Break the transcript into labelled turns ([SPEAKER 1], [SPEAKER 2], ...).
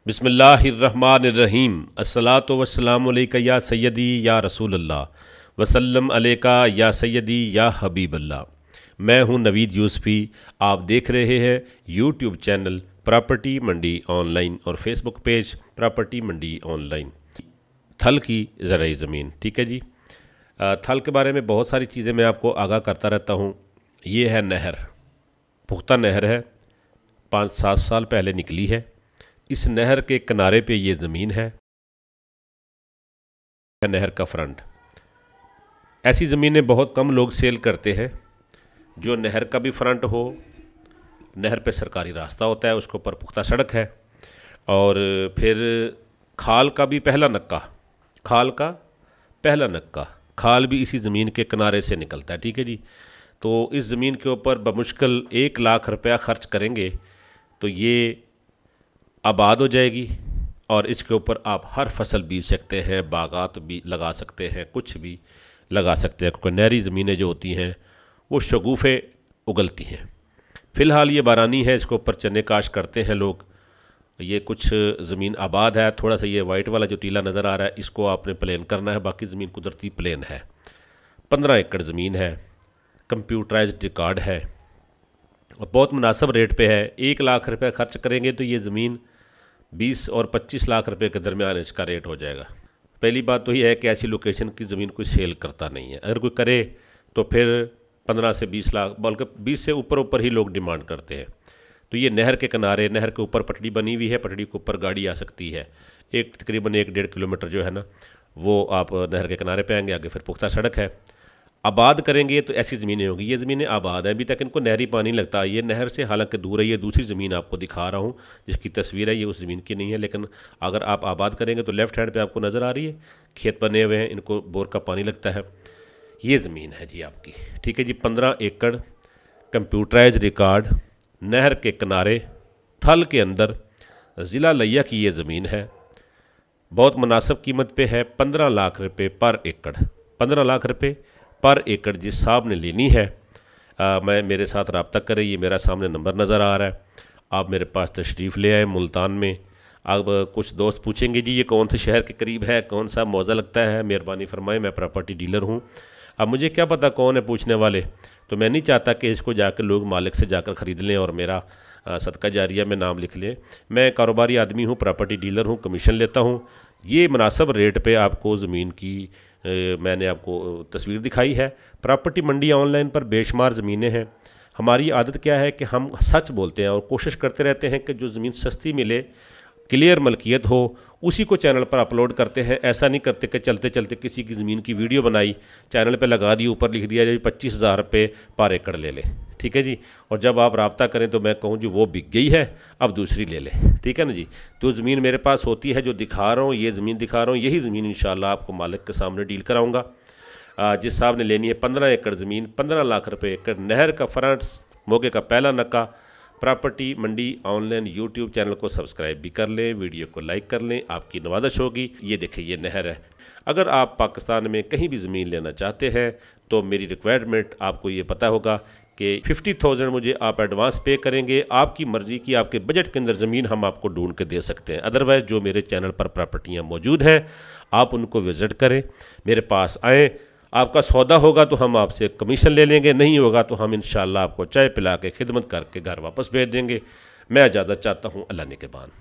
[SPEAKER 1] बिस्मिल्लाहिर्रहमानिर्रहीम। अस्सलातु वस्सलामु अलैका या सय्यदी या रसूल अल्लाह वसल्लम अलैका या सय्यदी या हबीब अल्लाह। मैं हूं नवीद यूसुफ़ी। आप देख रहे हैं यूट्यूब चैनल प्रॉपर्टी मंडी ऑनलाइन और फेसबुक पेज प्रॉपर्टी मंडी ऑनलाइन। थल की ज़राई ज़मीन, ठीक है जी। थल के बारे में बहुत सारी चीज़ें मैं आपको आगाह करता रहता हूँ। ये है नहर, पुख्ता नहर है, 5-7 साल पहले निकली है। इस नहर के किनारे पे ये ज़मीन है, नहर का फ्रंट। ऐसी ज़मीनें बहुत कम लोग सेल करते हैं जो नहर का भी फ्रंट हो, नहर पे सरकारी रास्ता होता है, उसके ऊपर पुख्ता सड़क है, और फिर खाल का भी पहला नक्का, खाल का पहला नक्का, खाल भी इसी ज़मीन के किनारे से निकलता है, ठीक है जी। तो इस ज़मीन के ऊपर बमुश्किल 1 लाख रुपया ख़र्च करेंगे तो ये आबाद हो जाएगी, और इसके ऊपर आप हर फसल बीज सकते हैं, बागात भी लगा सकते हैं, कुछ भी लगा सकते हैं, क्योंकि नहरी ज़मीनें जो होती हैं वो शगुफ़े उगलती हैं। फ़िलहाल ये बारानी है, इसके ऊपर चने काश करते हैं लोग। ये कुछ ज़मीन आबाद है, थोड़ा सा ये वाइट वाला जो टीला नज़र आ रहा है इसको आपने प्लेन करना है, बाकी ज़मीन कुदरती प्लेन है। 15 एकड़ ज़मीन है, कंप्यूटराइज्ड रिकॉर्ड है और बहुत मुनासिब रेट पे है। 1 लाख रुपये खर्च करेंगे तो ये ज़मीन 20 और 25 लाख रुपए के दरमियान इसका रेट हो जाएगा। पहली बात तो ये है कि ऐसी लोकेशन की ज़मीन कोई सेल करता नहीं है। अगर कोई करे तो फिर 15 से 20 लाख, बल्कि 20 से ऊपर ही लोग डिमांड करते हैं। तो ये नहर के किनारे, नहर के ऊपर पटड़ी बनी हुई है, पटड़ी के ऊपर गाड़ी आ सकती है। तकरीबन 1-1.5 किलोमीटर जो है ना, वो आप नहर के किनारे पे आएंगे, आगे फिर पुख्ता सड़क है। आबाद करेंगे तो ऐसी ज़मीनें होंगी। ये ज़मीनें आबाद हैं, अभी तक इनको नहरी पानी लगता है। ये नहर से हालांकि दूर है, ये दूसरी ज़मीन आपको दिखा रहा हूँ जिसकी तस्वीर है, ये उस ज़मीन की नहीं है। लेकिन अगर आप आबाद करेंगे तो लेफ़्ट हैंड पे आपको नज़र आ रही है, खेत बने हुए हैं, इनको बोर का पानी लगता है। ये ज़मीन है जी आपकी, ठीक है जी। 15 एकड़ कंप्यूटराइज रिकॉर्ड, नहर के किनारे, थल के अंदर, ज़िला लिया की ये ज़मीन है। बहुत मुनासिब कीमत पे है, 15 लाख रुपये पर एकड़। 15 लाख रुपये पर एकड़ जिस साहब ने लेनी है, मैं मेरे साथ रब्ता करें। ये मेरा सामने नंबर नज़र आ रहा है, आप मेरे पास तशरीफ़ ले आए मुल्तान में। अब कुछ दोस्त पूछेंगे जी ये कौन से शहर के करीब है, कौन सा मौज़ा लगता है, मेहरबानी फरमाएं, मैं प्रॉपर्टी डीलर हूँ। अब मुझे क्या पता कौन है पूछने वाले, तो मैं नहीं चाहता कि इसको जाकर लोग मालिक से जाकर ख़रीद लें और मेरा सदका जारिया में नाम लिख लें। मैं कारोबारी आदमी हूँ, प्रॉपर्टी डीलर हूँ, कमीशन लेता हूँ। ये मुनासिब रेट पे आपको ज़मीन की मैंने आपको तस्वीर दिखाई है। प्रॉपर्टी मंडी ऑनलाइन पर बेशुमार ज़मीनें हैं। हमारी आदत क्या है कि हम सच बोलते हैं और कोशिश करते रहते हैं कि जो ज़मीन सस्ती मिले, क्लियर मलकियत हो, उसी को चैनल पर अपलोड करते हैं। ऐसा नहीं करते कि चलते चलते किसी की ज़मीन की वीडियो बनाई, चैनल पे लगा दी, ऊपर लिख दिया जी 25,000 रुपये पर एकड़ ले लें, ठीक है जी। और जब आप रब्ता करें तो मैं कहूँ जी वो बिक गई है, अब दूसरी ले लें, ठीक है ना जी। तो ज़मीन मेरे पास होती है, जो दिखा रहा हूँ, ये ज़मीन दिखा रहा हूँ, यही ज़मीन इंशाल्लाह आपको मालिक के सामने डील कराऊँगा। जिस साहब ने लेनी है 15 एकड़ ज़मीन, 15 लाख रुपये एकड़, नहर का फ्रंट, मौके का पहला नक्का। प्रॉपर्टी मंडी ऑनलाइन यूट्यूब चैनल को सब्सक्राइब भी कर लें, वीडियो को लाइक कर लें, आपकी नवाज़श होगी। ये देखिए ये नहर है। अगर आप पाकिस्तान में कहीं भी ज़मीन लेना चाहते हैं तो मेरी रिक्वायरमेंट आपको ये पता होगा कि 50,000 मुझे आप एडवांस पे करेंगे। आपकी मर्ज़ी की, आपके बजट के अंदर ज़मीन हम आपको ढूंढ के दे सकते हैं। अदरवाइज़ जो मेरे चैनल पर प्रॉपर्टियाँ मौजूद हैं आप उनको विज़िट करें, मेरे पास आएँ। आपका सौदा होगा तो हम आपसे कमीशन ले लेंगे, नहीं होगा तो हम इंशाल्लाह आपको चाय पिला के खिदमत करके घर वापस भेज देंगे। मैं इजाज़त चाहता हूँ, अल्लाह ने के बान।